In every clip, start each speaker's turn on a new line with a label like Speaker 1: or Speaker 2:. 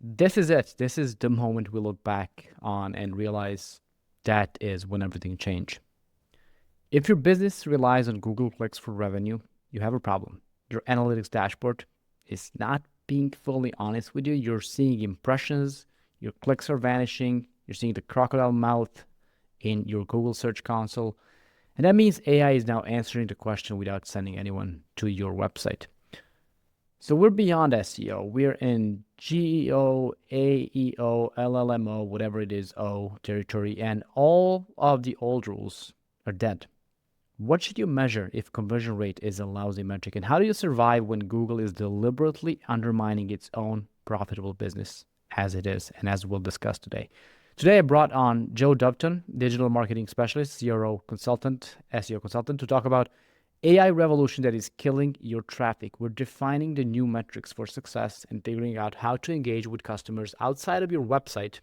Speaker 1: this is it. This is the moment we look back on and realize that is when everything changed. If your business relies on Google clicks for revenue, you have a problem. Your analytics dashboard is not being fully honest with you. You're seeing impressions, your clicks are vanishing, you're seeing the crocodile mouth in your Google Search Console. And that means AI is now answering the question without sending anyone to your website. So we're beyond SEO. We're in GEO, AEO, LLMO, whatever it is, O territory, and all of the old rules are dead. What should you measure if conversion rate is a lousy metric? And how do you survive when Google is deliberately undermining its own profitable business as it is, and as we'll discuss today? Today, I brought on Joe Doveton, digital marketing specialist, CRO consultant, SEO consultant, to talk about AI revolution that is killing your traffic. We're defining the new metrics for success and figuring out how to engage with customers outside of your website,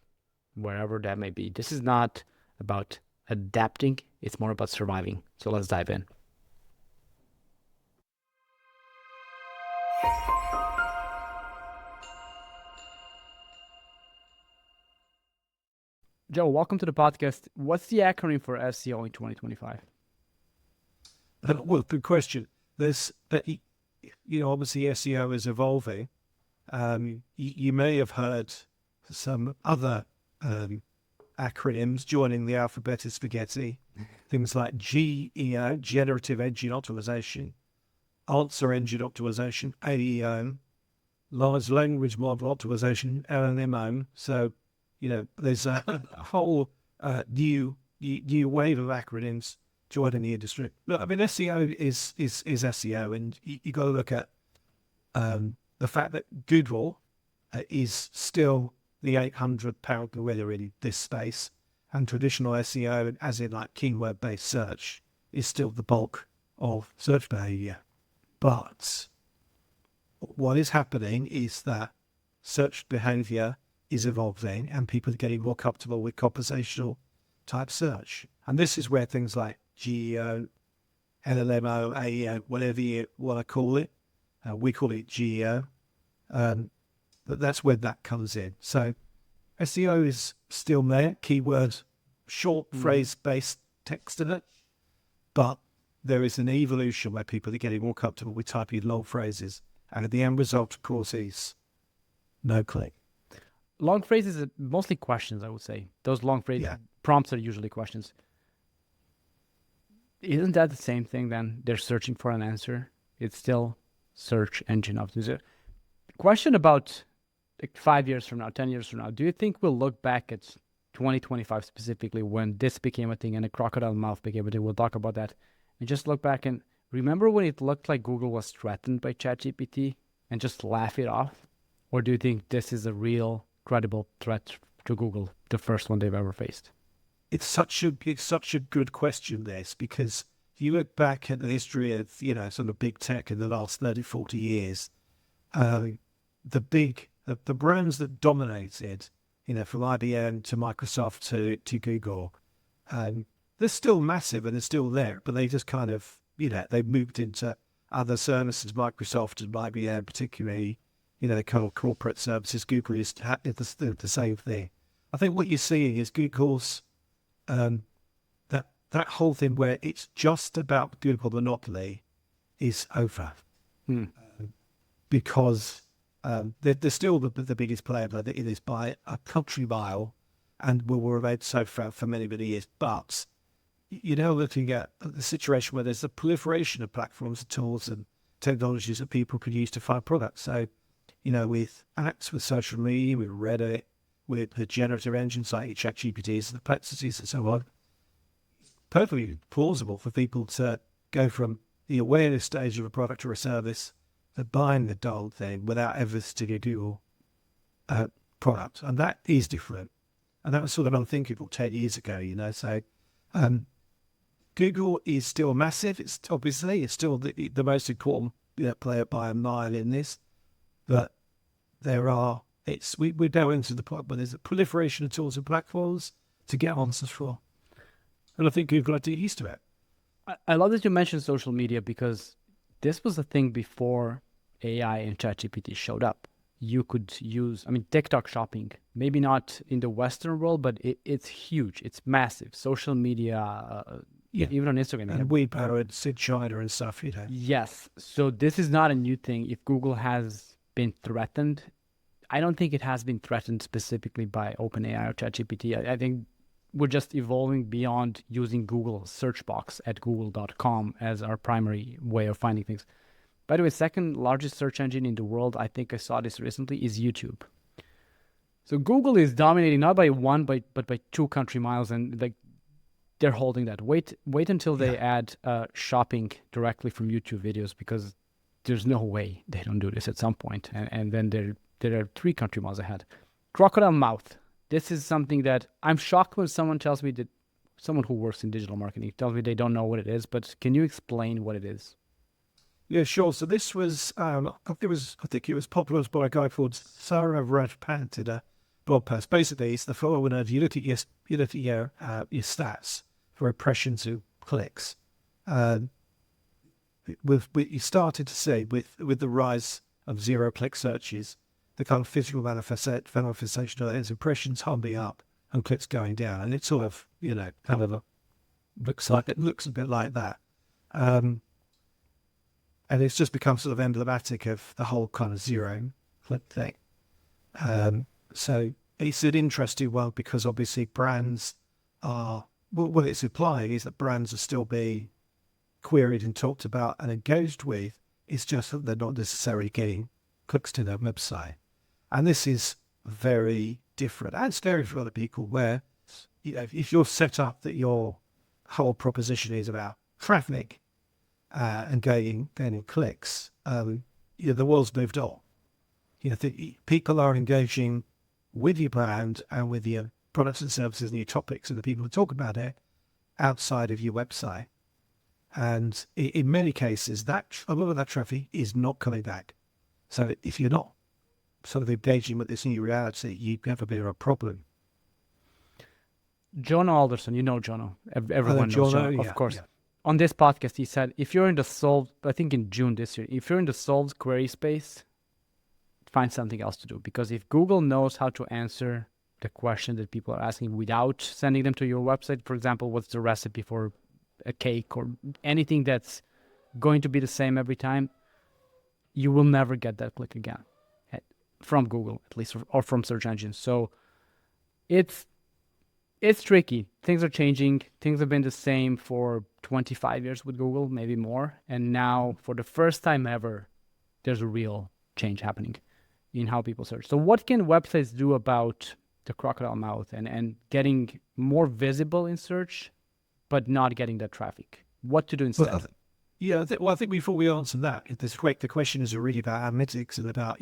Speaker 1: wherever that may be. This is not about adapting, it's more about surviving. So let's dive in. Joe, welcome to the podcast. What's the acronym for SEO in 2025?
Speaker 2: Well, good question. There's, obviously SEO is evolving. You may have heard some other acronyms joining the alphabet of spaghetti. Things like GEO, Generative Engine Optimization, Answer Engine Optimization, AEO, Large Language Model Optimization, LLMO. So, there's a whole new wave of acronyms joining the industry. Look, I mean, SEO is SEO, and you got to look at the fact that Google is still the £800 gorilla in this space, and traditional SEO, as in like keyword-based search, is still the bulk of search behavior. But what is happening is that search behavior is evolving, and people are getting more comfortable with conversational type search. And this is where things like GEO, LLMO, AEO, whatever you want to call it, we call it GEO, but that's where that comes in. So SEO is still there, keyword, short phrase-based text in it, but there is an evolution where people are getting more comfortable with typing long phrases, and the end result, of course, is no click.
Speaker 1: Long phrases are mostly questions, I would say. Those long phrase prompts are usually questions. Isn't that the same thing then? They're searching for an answer. It's still search engine optimization. Question about like 5 years from now, 10 years from now. Do you think we'll look back at 2025 specifically when this became a thing and the crocodile mouth became a thing? We'll talk about that. And just look back and remember when it looked like Google was threatened by ChatGPT and just laugh it off? Or do you think this is a real credible threat to Google, the first one they've ever faced?
Speaker 2: It's such a good question, this, because if you look back at the history of, sort of big tech in the last 30, 40 years, the brands that dominated, from IBM to Microsoft to Google, they're still massive and they're still there, but they just kind of, they've moved into other services, Microsoft and IBM particularly, they call corporate services. Google is the same thing. I think what you're seeing is Google's that whole thing where it's just about Google monopoly is over, because they're still the biggest player, but it is by a country mile, and will remain so for many years. But looking at the situation where there's a proliferation of platforms and tools and technologies that people can use to find products. So, with apps, with social media, with Reddit, with the generative engines like ChatGPTs, the perplexities and so on, it's perfectly plausible for people to go from the awareness stage of a product or a service to buying the dull thing without ever visiting a Google product. And that is different. And that was sort of unthinkable 10 years ago, So Google is still massive. It's still the most important player by a mile in this. But we're now into the point where there's a proliferation of tools and platforms to get answers for. And I think Google are used to it.
Speaker 1: I love that you mentioned social media because this was a thing before AI and ChatGPT showed up. you could use, I mean, TikTok shopping, maybe not in the Western world, but it's huge. It's massive. Social media,
Speaker 2: Yeah.
Speaker 1: even on Instagram.
Speaker 2: And Weibo and Sid China and stuff, you know.
Speaker 1: Yes. So this is not a new thing. If Google has been threatened, I don't think it has been threatened specifically by OpenAI or ChatGPT. I think we're just evolving beyond using Google search box at google.com as our primary way of finding things. By the way, second largest search engine in the world, I think I saw this recently, is YouTube. So Google is dominating not by one, but by 2 country miles, and like they're holding that. Wait until they add shopping directly from YouTube videos, because there's no way they don't do this at some point, and then they're 3 country miles ahead. Crocodile mouth. This is something that I'm shocked when someone tells me that someone who works in digital marketing tells me they don't know what it is. But can you explain what it is?
Speaker 2: Yeah, sure. So this was, I think it was popularized by a guy called Sarah Rajpant in a blog post. Basically, it's the following of you look at your stats for impressions and clicks. You started to see with the rise of zero-click searches, the kind of physical manifestation of that is impressions humming up and clicks going down, and it sort of looks a bit like that. And it's just become sort of emblematic of the whole kind of zero click thing. So it's an interesting one because obviously brands are, what it's implying is that brands are still being queried and talked about and engaged with. It's just that they're not necessarily getting clicks to their website. And this is very different and scary for other people where, if you're set up that your whole proposition is about traffic, and gaining clicks, the world's moved on. People are engaging with your brand and with your products and services and your topics and the people who talk about it outside of your website. And in many cases, a lot of that traffic is not coming back. So if you're not sort of engaging with this new reality, you have a bit of a problem.
Speaker 1: Jono Alderson, you know Jono. Everyone knows Jono, of course. Yeah. On this podcast, he said, if you're in the solved, I think in June this year, if you're in the solved query space, find something else to do. Because if Google knows how to answer the question that people are asking without sending them to your website, for example, what's the recipe for a cake or anything that's going to be the same every time, you will never get that click again from Google, at least, or from search engines. So it's tricky. Things are changing. Things have been the same for 25 years with Google, maybe more. And now, for the first time ever, there's a real change happening in how people search. So what can websites do about the crocodile mouth and getting more visible in search, but not getting that traffic? What to do instead?
Speaker 2: Well, I think before we answer that, the question is really about analytics and about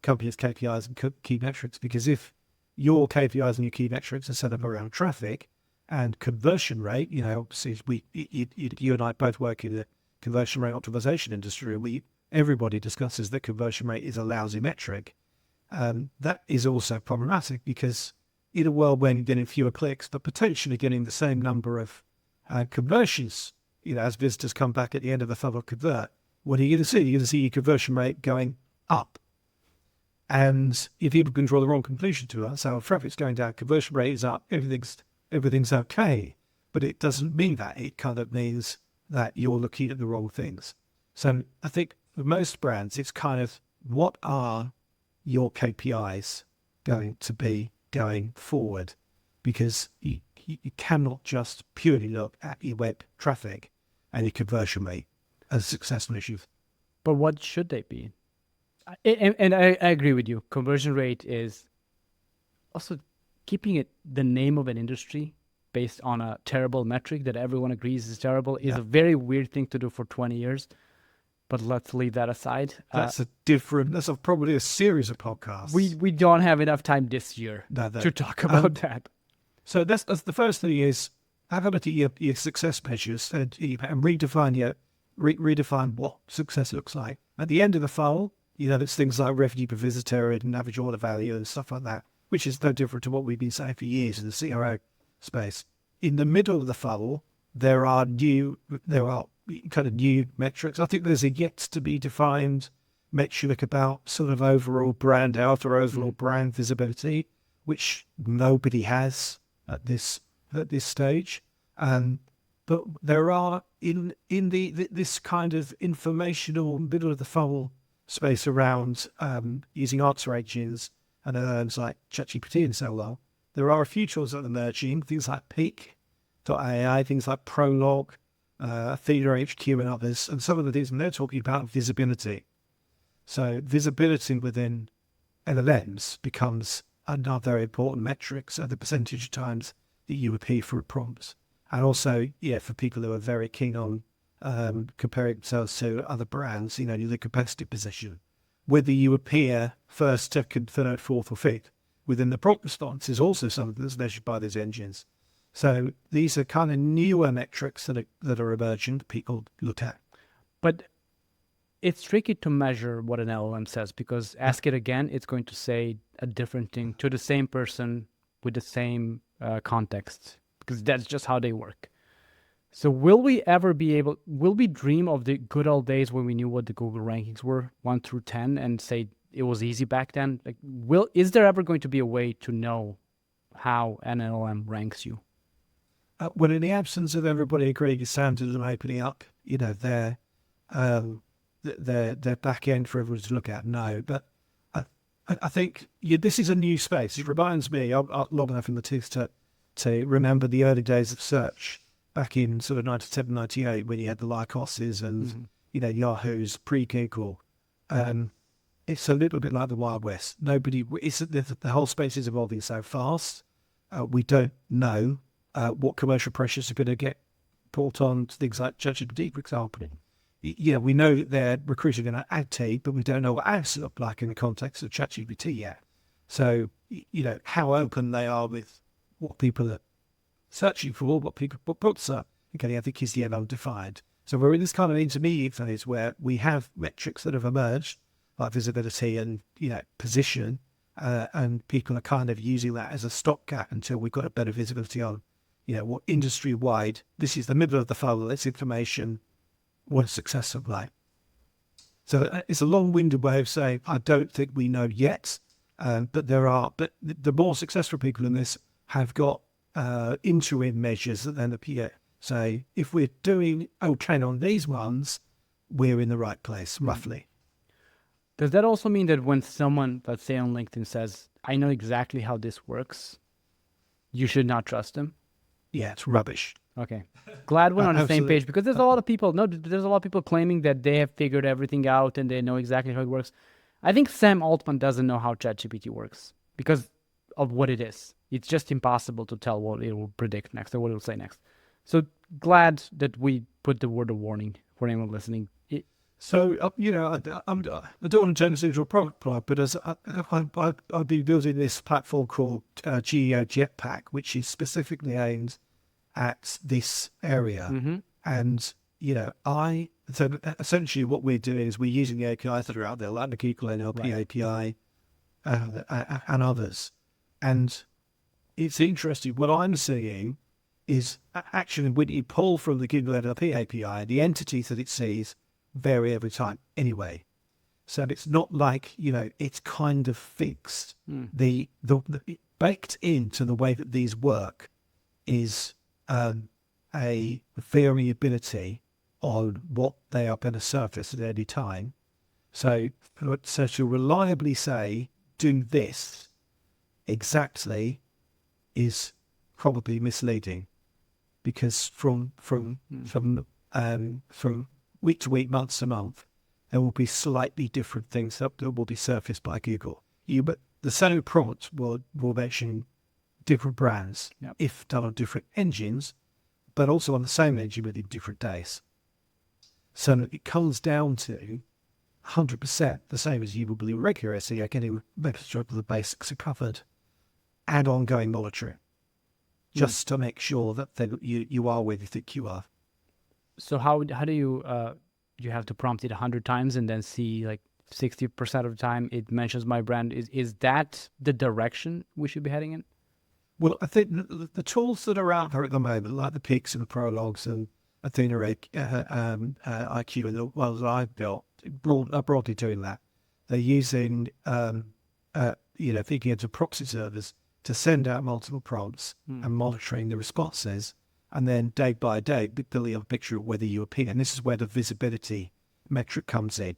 Speaker 2: companies' KPIs and key metrics. Because if your KPIs and your key metrics are set up around traffic and conversion rate, obviously you and I both work in the conversion rate optimization industry. Everybody discusses that conversion rate is a lousy metric. That is also problematic because in a world when you're getting fewer clicks, but potentially getting the same number of conversions, as visitors come back at the end of the funnel convert, what are you going to see? You're going to see your conversion rate going up. And if people can draw the wrong conclusion to that, so traffic's going down, conversion rate is up, everything's okay. But it doesn't mean that. It kind of means that you're looking at the wrong things. So I think for most brands, it's kind of, what are your KPIs going to be going forward? Because you cannot just purely look at your web traffic and your conversion rate as successful issues.
Speaker 1: But what should they be? And I agree with you. Conversion rate is also keeping it the name of an industry based on a terrible metric that everyone agrees is terrible is a very weird thing to do for 20 years. But let's leave that aside.
Speaker 2: That's probably a series of podcasts.
Speaker 1: We don't have enough time this year to talk about that.
Speaker 2: So that's the first thing is have a look at your success measures and redefine what success looks like. At the end of the funnel, there's things like revenue per visitor and average order value and stuff like that, which is no different to what we've been saying for years in the CRO space. In the middle of the funnel, there are kind of new metrics. I think there's a yet to be defined metric about sort of overall brand health or overall brand visibility, which nobody has at this stage. But there are in this kind of informational middle of the funnel space around using answer engines and LLMs like ChatGPT and so on. There are a few tools that are emerging, things like Peak.ai, things like Prolog, Athena HQ and others. And some of the things they're talking about visibility. So visibility within LLMs becomes another important metric. So the percentage of times that you appear for a prompt. And also, for people who are very keen on comparing themselves to other brands, the competitive position. Whether you appear first, second, third, fourth, or fifth within the prompt response is also something that's measured by these engines. So these are kind of newer metrics that are emerging that people look at.
Speaker 1: But it's tricky to measure what an LLM says, because ask it again, it's going to say a different thing to the same person with the same context, because that's just how they work. So will we dream of the good old days when we knew what the Google rankings were, 1 through 10, and say it was easy back then? Like, is there ever going to be a way to know how an LLM ranks you?
Speaker 2: Well, in the absence of everybody agreeing standards and opening up, their back end for everyone to look at, no. But I think this is a new space. It reminds me, I'm long enough in the tooth to remember the early days of search back in sort of 97, 98, when you had the Lycoses and, Yahoo's pre-Google. It's a little bit like the Wild West. The whole space is evolving so fast. We don't know what commercial pressures are going to get put on things like ChatGPT, for example. We know that they're recruiting an ad team, but we don't know what ads look like in the context of ChatGPT yet. So, how open they are with what people are searching for, what books are. Okay, I think is the undefined. So we're in this kind of intermediate phase where we have metrics that have emerged, like visibility and position, and people are kind of using that as a stopgap until we've got a better visibility on, what industry wide. This is the middle of the funnel. This information, what is success look like. So it's a long-winded way of saying I don't think we know yet, but the more successful people in this have got interim measures that then appear. Say, if we're doing okay on these ones, we're in the right place, roughly.
Speaker 1: Does that also mean that when someone, let's say on LinkedIn, says, I know exactly how this works, you should not trust them?
Speaker 2: Yeah, it's rubbish.
Speaker 1: Okay. Glad we're on the same page, because there's a lot of people claiming that they have figured everything out and they know exactly how it works. I think Sam Altman doesn't know how ChatGPT works because of what it is. It's just impossible to tell what it will predict next or what it will say next. So glad that we put the word of warning for anyone listening.
Speaker 2: So, I don't want to turn this into a product plug, but as I've been building this platform called GEO Jetpack, which is specifically aimed at this area.
Speaker 1: Mm-hmm.
Speaker 2: And, so essentially what we're doing is we're using the APIs that are out there, like the Google NLP API and others. And it's interesting. What I'm seeing is actually when you pull from the Google NLP API, the entities that it sees vary every time anyway. So it's not like, it's kind of fixed. The baked into the way that these work is a variability on what they are going to surface at any time. So to reliably say, do this exactly is probably misleading, because from week to week, month to month, there will be slightly different things that will be surfaced by Google. But the same prompt will mention different brands, if done on different engines, but also on the same engine within different days. So it comes down to 100% the same as you would believe regular SEO, getting making sure that the basics are covered, and ongoing monitoring, just to make sure that you are where you think you are.
Speaker 1: So how do you you have to prompt it 100 times and then see like 60% of the time it mentions my brand? Is that the direction we should be heading in?
Speaker 2: Well, I think the tools that are out there at the moment, like the Peaks and the Prologs and Athena IQ and the ones that I've built, broadly doing that. They're using, thinking into proxy servers to send out multiple prompts and monitoring the responses, and then day by day building a picture of whether you appear. And this is where the visibility metric comes in.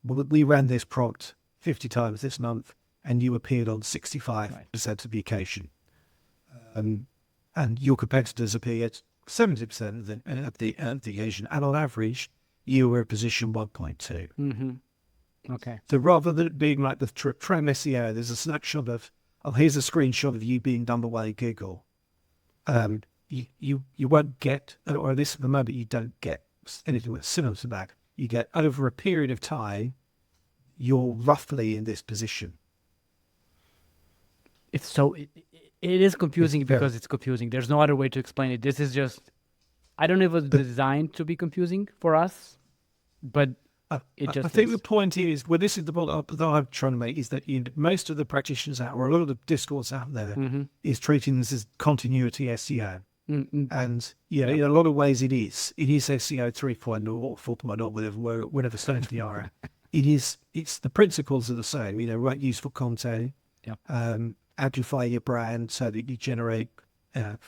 Speaker 2: We ran this prompt 50 times this month, and you appeared on 65% of the occasion. And your competitors appeared 70% of the occasion, and on average, you were in position 1.2.
Speaker 1: Mm-hmm. Okay.
Speaker 2: So rather than it being like the trend SEO, there's a snapshot of, here's a screenshot of you being number one in Google. You won't get, or at least at the moment, you don't get anything that's similar to that. You get, over a period of time, you're roughly in this position.
Speaker 1: It is confusing because it's confusing. There's no other way to explain it. This is just, I don't know if it was designed to be confusing for us, but it just
Speaker 2: I think
Speaker 1: is.
Speaker 2: the point is, well, this is the point that I'm trying to make, is that most of the practitioners out, or a lot of the discourse out there, is treating this as continuity SEO.
Speaker 1: Mm-hmm.
Speaker 2: And in a lot of ways it is. It is SEO 3.0 or 4.0, whatever stage they are at. It's the principles are the same. Write useful content, amplify your brand so that you generate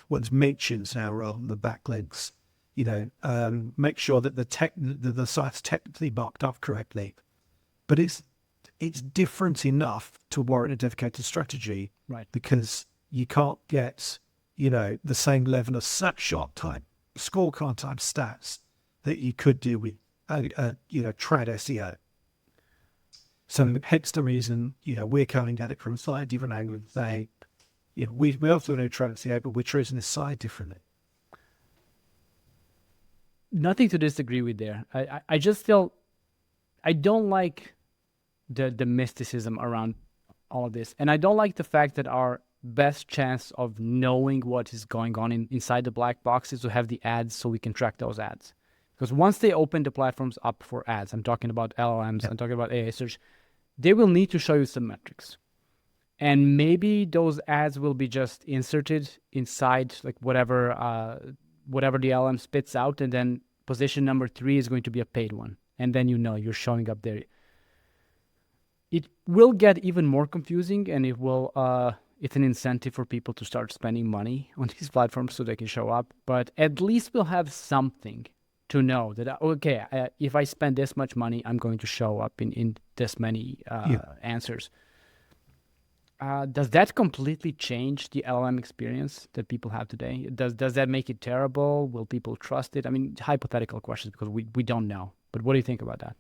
Speaker 2: what's mentions now rather than the backlinks. Make sure that the site's technically marked up correctly. But it's different enough to warrant a dedicated strategy,
Speaker 1: right?
Speaker 2: Because you can't get the same level of snapshot type, scorecard type stats that you could do with trad SEO. So hence the reason we're coming at it from a slightly different angle and saying, we also know trad SEO, but we're choosing this side differently.
Speaker 1: Nothing to disagree with there. I just still, I don't like the mysticism around all of this, and I don't like the fact that our best chance of knowing what is going on inside the black box is to have the ads so we can track those ads. Because once they open the platforms up for ads, I'm talking about LLMs, I'm talking about AI search, they will need to show you some metrics. And maybe those ads will be just inserted inside like whatever the LLM spits out, and then position number 3 is going to be a paid one. And then you're showing up there. It will get even more confusing, and it will it's an incentive for people to start spending money on these platforms so they can show up. But at least we'll have something to know that, okay, if I spend this much money, I'm going to show up in this many answers. Does that completely change the LLM experience that people have today? Does that make it terrible? Will people trust it? I mean, hypothetical questions because we don't know. But what do you think about that?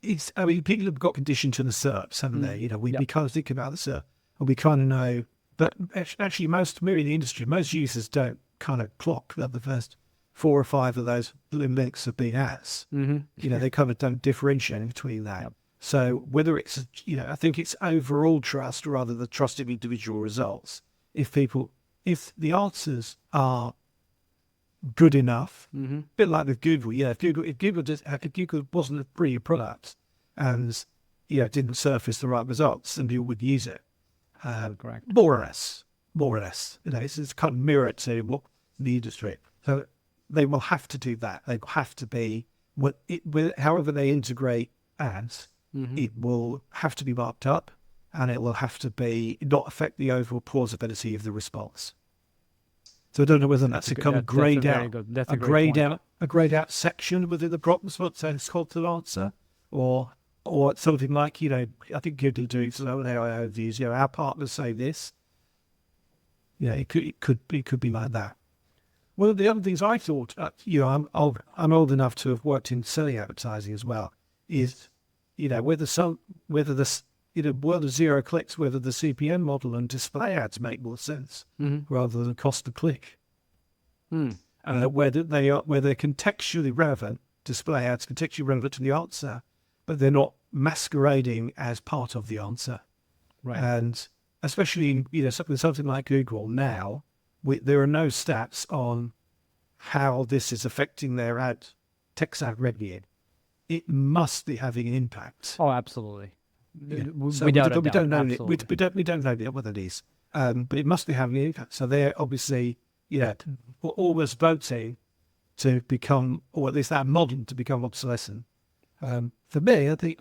Speaker 2: People have got conditioned to the SERPs, haven't they? We kind of think about the SERP, and we kind of know. But actually, maybe in the industry, most users don't kind of clock that the first 4 or 5 of those links have been ads. Mm-hmm. They kind of don't differentiate between that. Yep. So whether it's, I think it's overall trust rather than trust in individual results. If the answers are good enough, a bit like with Google, if Google wasn't a brilliant product and didn't surface the right results, then people would use it.
Speaker 1: Correct.
Speaker 2: More or less. It's kind of mirror to what the industry. So they will have to do that. They will have to be however they integrate ads. It will have to be marked up, and it will have to be not affect the overall plausibility of the response. So I don't know whether that's a kind of grayed out section within the prompt response, so it's called to answer, or something like I think Google doing some AI overviews. Our partners say this. It could be like that. One of the other things I thought, I'm old enough to have worked in selling advertising as well, is whether world of zero clicks, whether the CPM model and display ads make more sense rather than cost per click. Whether they're contextually relevant, display ads contextually relevant to the answer, but they're not masquerading as part of the answer.
Speaker 1: Right.
Speaker 2: And especially something like Google now, there are no stats on how this is affecting their text ad revenue. It must be having an impact.
Speaker 1: Oh, absolutely.
Speaker 2: Yeah.
Speaker 1: We don't know
Speaker 2: We don't know whether it is, but it must be having an impact. So they're obviously almost voting to become, or at least that model to become obsolescent. For me, I think,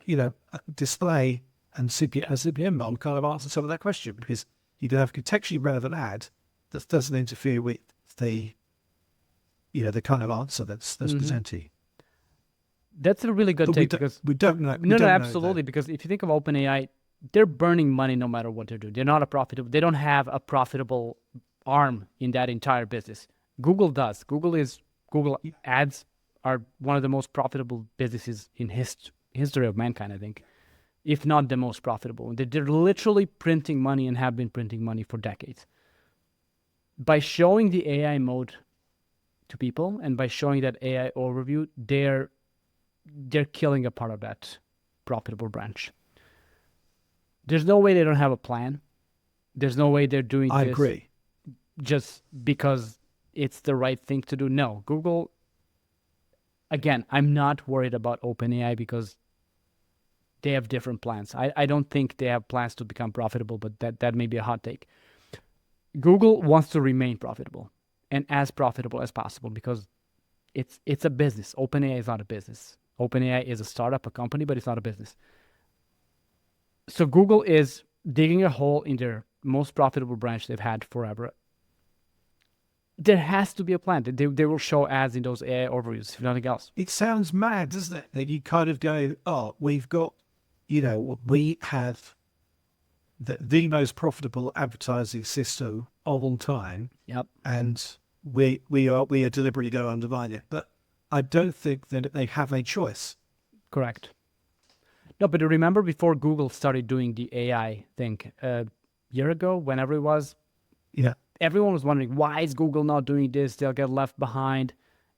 Speaker 2: display and CPM model kind of answer some of that question, because you can have a contextually relevant ad that doesn't interfere with the kind of answer that's presented.
Speaker 1: That's a really good
Speaker 2: But
Speaker 1: take, because
Speaker 2: we don't know.
Speaker 1: no, absolutely. Because if you think of OpenAI, they're burning money no matter what they're doing. They're not they don't have a profitable arm in that entire business. Google does. Google ads are one of the most profitable businesses in history of mankind, I think, if not the most profitable. They're literally printing money and have been printing money for decades. By showing the AI mode to people and by showing that AI overview, they're killing a part of that profitable branch. There's no way they don't have a plan. There's no way they're doing
Speaker 2: I
Speaker 1: this
Speaker 2: agree.
Speaker 1: just because it's the right thing to do. No, Google, again, I'm not worried about OpenAI because they have different plans. I don't think they have plans to become profitable, but that may be a hot take. Google wants to remain profitable and as profitable as possible because it's a business. OpenAI is not a business. OpenAI is a startup, a company, but it's not a business. So Google is digging a hole in their most profitable branch they've had forever. There has to be a plan. They will show ads in those AI overviews, if nothing else.
Speaker 2: It sounds mad, doesn't it? That you kind of go, oh, we've got, we have the most profitable advertising system of all time.
Speaker 1: Yep.
Speaker 2: And we are deliberately going to undermine it. But I don't think that they have a choice.
Speaker 1: Correct. No, but remember before Google started doing the AI thing a year ago, whenever it was, everyone was wondering, why is Google not doing this? They'll get left behind.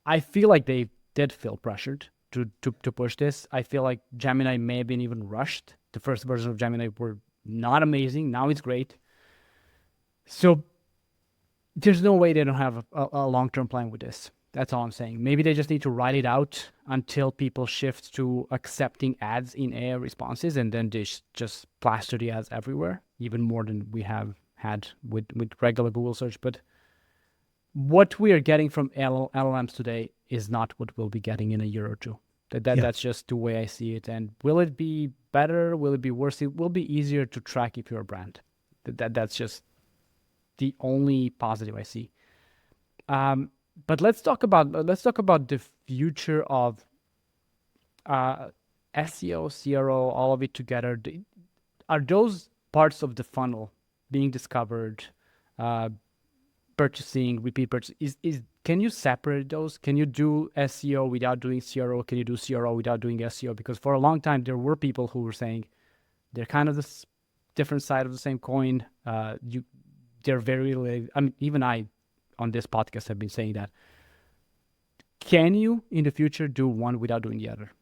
Speaker 1: I feel like they did feel pressured to push this. I feel like Gemini may have been even rushed. The first version of Gemini were not amazing. Now it's great. So there's no way they don't have a long-term plan with this. That's all I'm saying. Maybe they just need to ride it out until people shift to accepting ads in AI responses, and then they just plaster the ads everywhere, even more than we have had with regular Google search. But what we are getting from LLMs today is not what we'll be getting in a year or two. That's just the way I see it. And will it be better? Will it be worse? It will be easier to track if you're a brand. That's just the only positive I see. But let's talk about the future of SEO, CRO, all of it together. Are those parts of the funnel being discovered, purchasing, repeat purchase? Can you separate those? Can you do SEO without doing CRO? Can you do CRO without doing SEO? Because for a long time there were people who were saying they're kind of the different side of the same coin. They're very related. I mean, even I on this podcast have been saying that. Can you in the future do one without doing the other?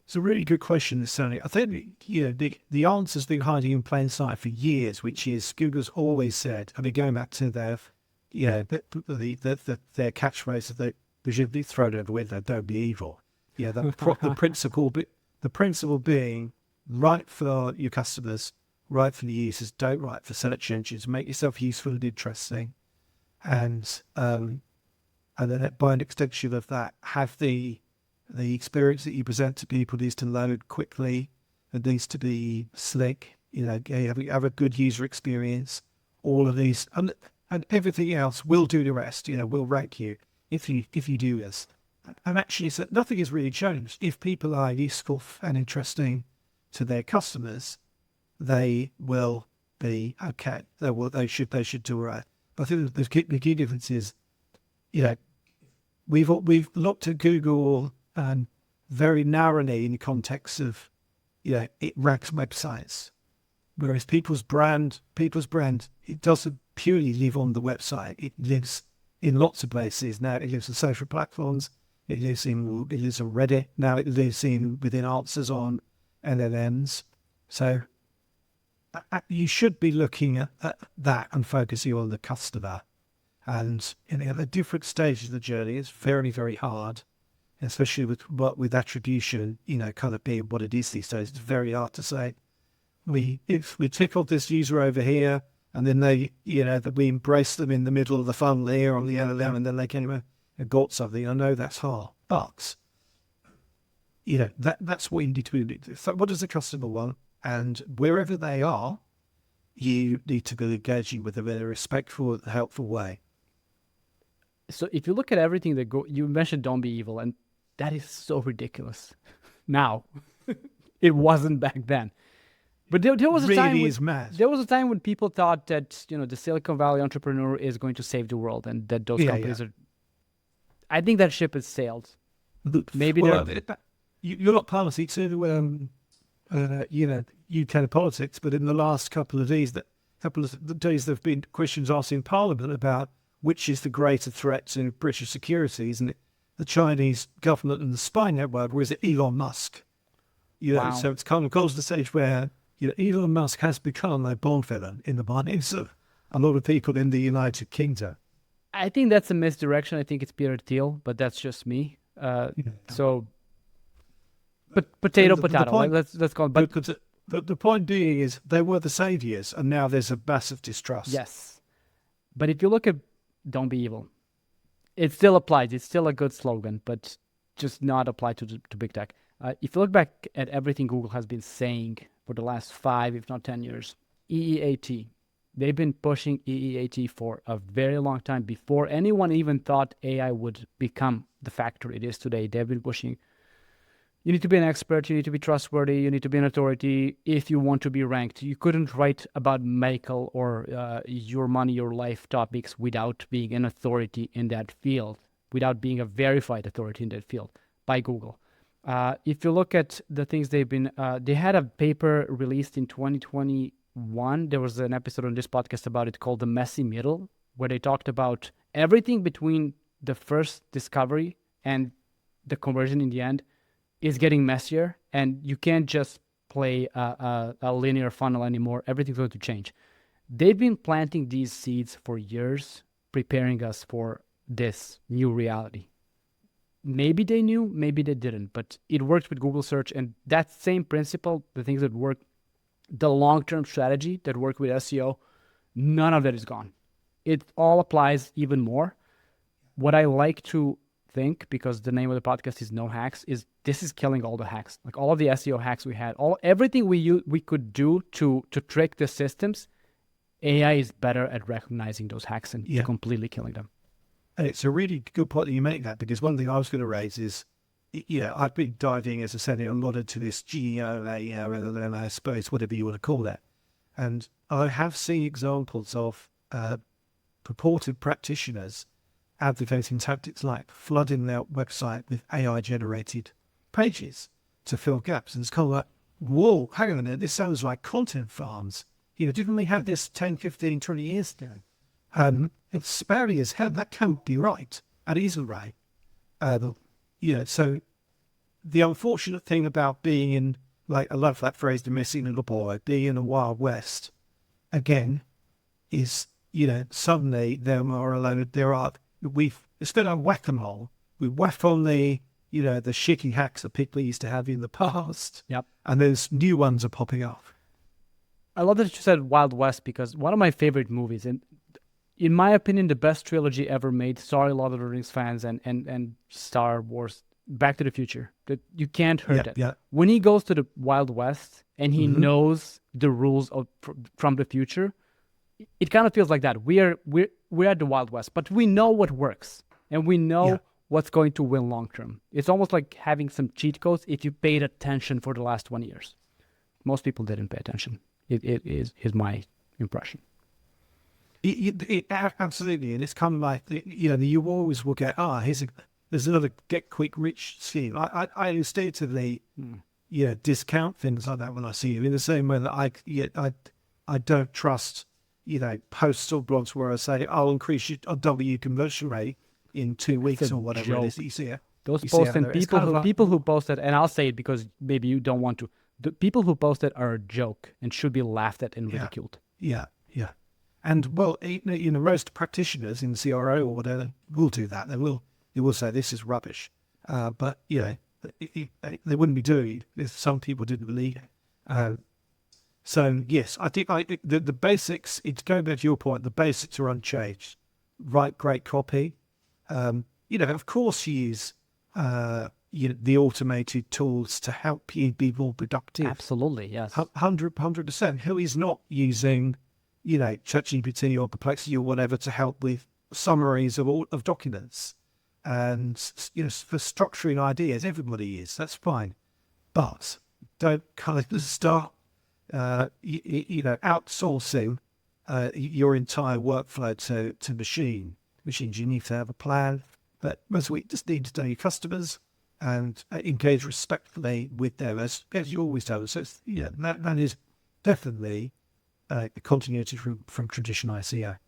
Speaker 2: It's a really good question, Sonny. I think the answer's been hiding in plain sight for years, which is Google's always said. I mean, going back to their their catchphrase that they should be thrown over with, don't be evil. Yeah, the principle being right for your customers, right for the users, don't write for search engines, make yourself useful and interesting, and then by an extension of that, have the experience that you present to people needs to load quickly, it needs to be slick, have a good user experience, all of these, and everything else will do the rest, will rank you if you do this. And actually, so nothing has really changed. If people are useful and interesting to their customers, they will be okay. They should do all right. But I think the key difference is, we've looked at Google very narrowly in the context of, it ranks websites, whereas people's brand, it doesn't purely live on the website. It lives in lots of places. Now it lives on social platforms. It lives on Reddit. Now it lives within answers on LLMs. So you should be looking at that and focusing on the customer. And at the different stages of the journey, it's very, very hard, especially with attribution, kind of being what it is these days. It's very hard to say, if we tick off this user over here, and then that we embrace them in the middle of the funnel here on the LLM, and then they came and got something. I know that's hard, but that's what you need to do. So what does the customer want? And wherever they are, you need to be engaging with them in a respectful and helpful way.
Speaker 1: So if you look at everything you mentioned don't be evil, and that is so ridiculous. Now, it wasn't back then. But there was a time there was a time when people thought that the Silicon Valley entrepreneur is going to save the world, and that those companies are. I think that ship has sailed. Maybe
Speaker 2: you're not party to UK politics, but in the last couple of days, there have been questions asked in Parliament about which is the greater threat to British securities, and the Chinese government and the spy network, or is it Elon Musk?
Speaker 1: Wow.
Speaker 2: So it's kind of goes to the stage where Elon Musk has become a Bond villain in the minds of a lot of people in the United Kingdom.
Speaker 1: I think that's a misdirection. I think it's Peter Thiel, but that's just me. So, but potato. Let's go. But
Speaker 2: the point being is they were the saviors, and now there's a massive distrust.
Speaker 1: Yes, but if you look at "Don't be evil," it still applies. It's still a good slogan, but just not applied to big tech. If you look back at everything Google has been saying for the last 5, if not 10 years, EEAT, they've been pushing EEAT for a very long time before anyone even thought AI would become the factor it is today. They've been pushing, you need to be an expert, you need to be trustworthy, you need to be an authority if you want to be ranked. You couldn't write about medical or your money, your life topics without being an authority in that field, without being a verified authority in that field by Google. If you look at the things they've been, they had a paper released in 2021. There was an episode on this podcast about it called The Messy Middle, where they talked about everything between the first discovery and the conversion in the end is getting messier, and you can't just play a linear funnel anymore. Everything's going to change. They've been planting these seeds for years, preparing us for this new reality. Maybe they knew, maybe they didn't, but it worked with Google search, and that same principle, the things that work, the long-term strategy that worked with SEO, none of that is gone. It all applies even more. What I like to think, because the name of the podcast is No Hacks, is this is killing all the hacks. Like all of the SEO hacks we had, everything we could do to trick the systems, AI is better at recognizing those hacks and completely killing them.
Speaker 2: And it's a really good point that you make that, because one thing I was going to raise is, I've been diving, as I said, a lot into this GEO, I suppose, whatever you want to call that. And I have seen examples of purported practitioners advocating tactics like flooding their website with AI-generated pages to fill gaps. And it's kind of like, whoa, hang on a minute, this sounds like content farms. Didn't we have this 10, 15, 20 years ago? It's scary as hell. That can't be right. And it isn't right. So the unfortunate thing about being in, I love that phrase, the missing little boy, being in the Wild West, again, is, suddenly instead of whack-a-mole, we whack on the shitty hacks that people used to have in the past.
Speaker 1: Yep.
Speaker 2: And there's new ones are popping up.
Speaker 1: I love that you said Wild West, because one of my favorite movies, and in my opinion, the best trilogy ever made, sorry, Lord of the Rings fans and Star Wars, Back to the Future. That you can't hurt it.
Speaker 2: Yeah.
Speaker 1: When he goes to the Wild West and he knows the rules from the future, it kind of feels like that. We're at the Wild West, but we know what works and we know what's going to win long term. It's almost like having some cheat codes if you paid attention for the last 20 years. Most people didn't pay attention. It is my impression.
Speaker 2: Absolutely, and it's kind of like you always will get there's another get quick rich scheme. I instinctively discount things like that when I see it, in the same way that I don't trust posts or blogs where I say I'll double your conversion rate in 2 weeks or whatever it is that you see it.
Speaker 1: Those posts and people who post it, and I'll say it because maybe you don't want to. The people who post it are a joke and should be laughed at and ridiculed.
Speaker 2: Yeah. And most practitioners in CRO or whatever will do that. They will say this is rubbish, but they wouldn't be doing it if some people didn't believe it. So yes, I think the basics. It's going back to your point. The basics are unchanged. Write great copy. Of course, use the automated tools to help you be more productive.
Speaker 1: Absolutely, yes.
Speaker 2: 100%. Who is not using, ChatGPT or Perplexity or whatever to help with summaries of documents, and for structuring ideas? Everybody is. That's fine, but don't kind of start, outsourcing your entire workflow to machines. You need to have a plan, but most we just need to know your customers and engage respectfully with them as you always do. So that is definitely a continuity from traditional ICO.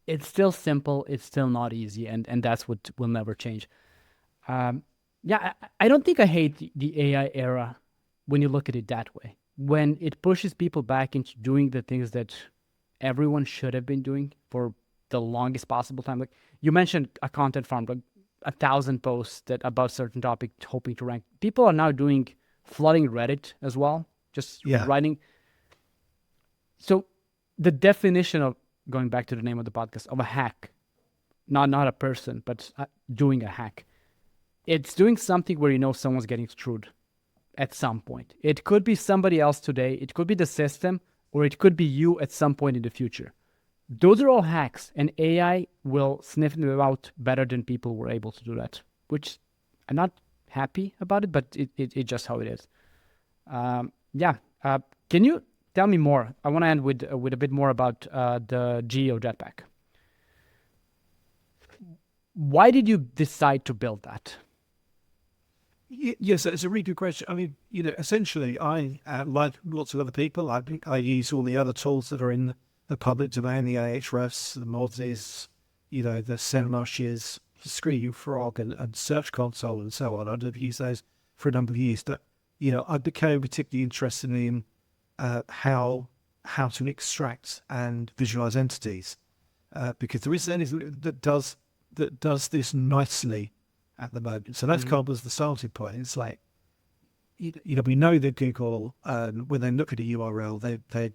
Speaker 1: It's still simple. It's still not easy, and that's what will never change. I don't think I hate the AI era when you look at it that way. When it pushes people back into doing the things that everyone should have been doing for the longest possible time. Like you mentioned a content farm, like 1,000 posts that about certain topic hoping to rank. People are now flooding Reddit as well, just writing. So the definition of, going back to the name of the podcast, of a hack, not a person, but doing a hack. It's doing something where someone's getting screwed at some point. It could be somebody else today, it could be the system, or it could be you at some point in the future. Those are all hacks, and AI will sniff them out better than people were able to do that, which I'm not happy about it, but it's just how it is. Can you tell me more? I want to end with a bit more about the Geo Jetpack. Why did you decide to build that?
Speaker 2: Yes, it's a really good question. I mean, essentially, I, like lots of other people, I use all the other tools that are in the public domain, the Ahrefs, the Mozzies, the Semashes, Scree Frog, and Search Console, and so on. I've used those for a number of years. But, I became particularly interested in how to extract and visualize entities, because there isn't anything that does this nicely at the moment. So that's kind of was the starting point. It's like, we know that Google, when they look at a URL, they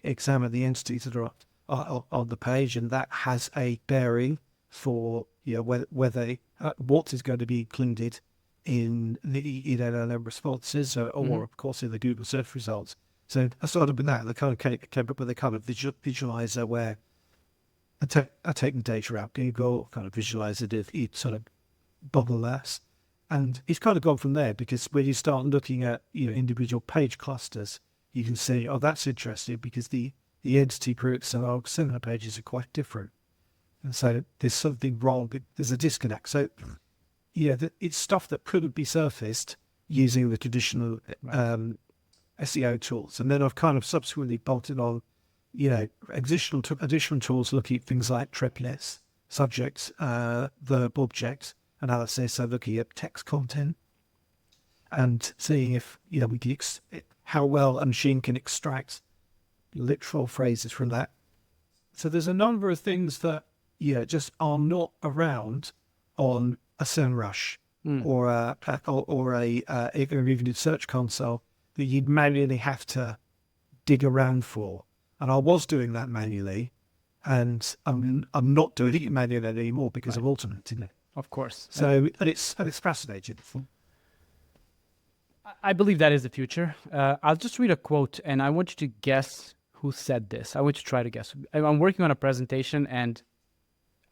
Speaker 2: examine the entities that are on the page, and that has a bearing for whether what is going to be included in the LLM responses, or of course in the Google search results. So I started with that, and I kind of came up with a kind of visualizer where I take the data out Google, kind of visualize it if it sort of bubble less. And it's kind of gone from there, because when you start looking at individual page clusters, you can see, oh, that's interesting, because the entity groups and our similar pages are quite different. And so there's something wrong, there's a disconnect. So it's stuff that couldn't be surfaced using the traditional SEO tools. And then I've kind of subsequently bolted on, additional tools looking at things like triplets, subject, verb, object analysis. So looking at text content and seeing if, we can how well a machine can extract literal phrases from that. So there's a number of things that, just are not around on a SEMrush or even a Search Console that you'd manually have to dig around for. And I was doing that manually, and I'm not doing it manually anymore because of automating it.
Speaker 1: Of course.
Speaker 2: So, and it's fascinating.
Speaker 1: I believe that is the future. I'll just read a quote, and I want you to guess who said this. I want you to try to guess. I'm working on a presentation, and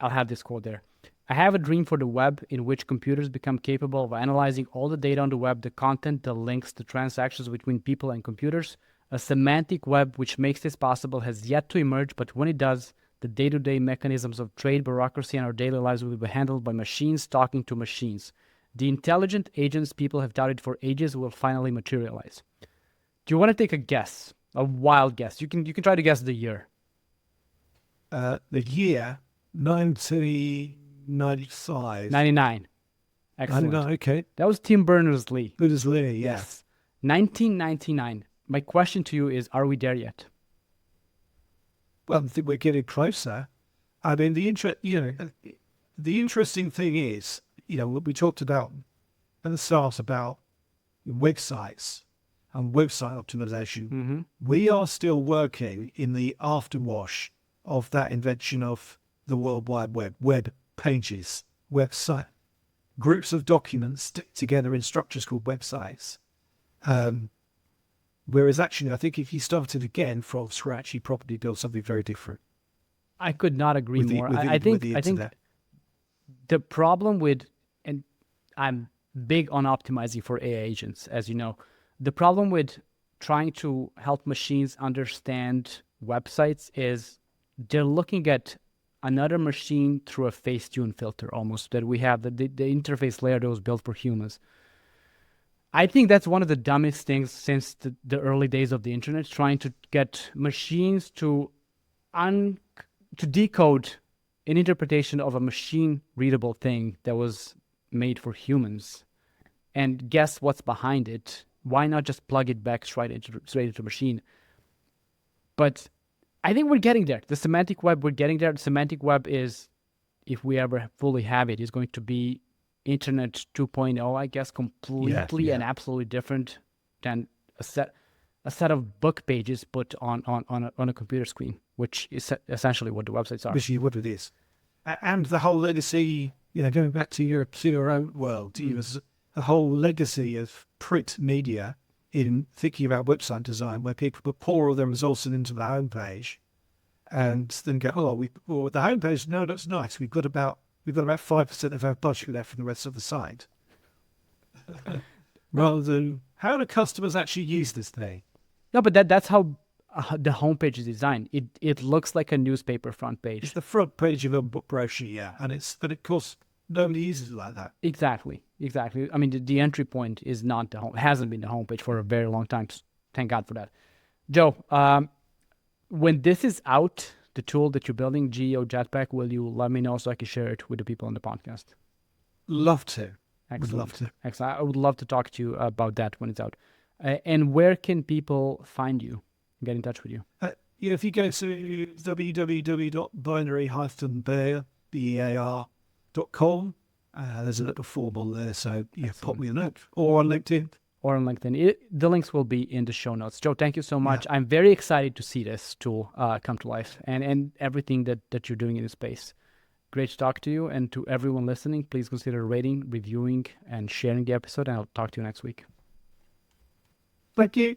Speaker 1: I'll have this quote there. I have a dream for the web in which computers become capable of analyzing all the data on the web, the content, the links, the transactions between people and computers. A semantic web which makes this possible has yet to emerge, but when it does, the day-to-day mechanisms of trade, bureaucracy, and our daily lives will be handled by machines talking to machines. The intelligent agents people have doubted for ages will finally materialize. Do you want to take a guess? A wild guess. You can try to guess the year.
Speaker 2: The year 1995.
Speaker 1: 99. Excellent.
Speaker 2: 99, okay.
Speaker 1: That was Tim Berners-Lee.
Speaker 2: Berners-Lee,
Speaker 1: Yes. 1999. My question to you is, are we there yet?
Speaker 2: Well, I think we're getting closer. I mean, the interesting thing is, what we talked about at the start about websites. and website optimization,
Speaker 1: Mm-hmm.
Speaker 2: we are still working in the afterwash of that invention of the World Wide Web, web pages, website, groups of documents stick together in structures called websites. Whereas actually, I think if you started again from scratch, you probably build something very different
Speaker 1: I could not agree
Speaker 2: with the
Speaker 1: more.
Speaker 2: with the,
Speaker 1: I
Speaker 2: with
Speaker 1: think
Speaker 2: the
Speaker 1: I think
Speaker 2: internet.
Speaker 1: the problem with, and I'm big on optimizing for AI agents, as you know. The problem with trying to help machines understand websites is they're looking at another machine through a Facetune filter almost that we have, the interface layer that was built for humans. I think that's one of the dumbest things since the early days of the internet, trying to get machines to to decode an interpretation of a machine readable thing that was made for humans and guess what's behind it. Why not just plug it back straight into machine? But I think we're getting there. The semantic web, we're getting there. The semantic web is, if we ever fully have it, is going to be Internet 2.0, I guess, completely and absolutely different than a set of book pages put on a computer screen, which is essentially what the websites are.
Speaker 2: Which is what it is. And the whole legacy, going back to your own world, the whole legacy of print media in thinking about website design, where people put pour all their resources into the homepage and then go, the homepage, no, that's nice. We've got about 5% of our budget left for the rest of the site. Rather than, how do customers actually use this thing?
Speaker 1: No, but that's how the homepage is designed. It looks like a newspaper front page.
Speaker 2: It's the front page of a book brochure, yeah. But of course, nobody uses it like that.
Speaker 1: Exactly. I mean, the entry point is not hasn't been the homepage for a very long time. Thank God for that. Joe, when this is out, the tool that you're building, Geo Jetpack, will you let me know so I can share it with the people on the podcast?
Speaker 2: Love to.
Speaker 1: Excellent.
Speaker 2: Would love to.
Speaker 1: Excellent. I would love to talk to you about that when it's out. And where can people find you, get in touch with you?
Speaker 2: If you go to www.binary-bear.com, there's a little form on there, so pop me a note, or on LinkedIn.
Speaker 1: The links will be in the show notes. Joe, thank you so much. Yeah. I'm very excited to see this tool come to life and everything that you're doing in this space. Great to talk to you. And to everyone listening, please consider rating, reviewing, and sharing the episode. And I'll talk to you next week.
Speaker 2: Thank you.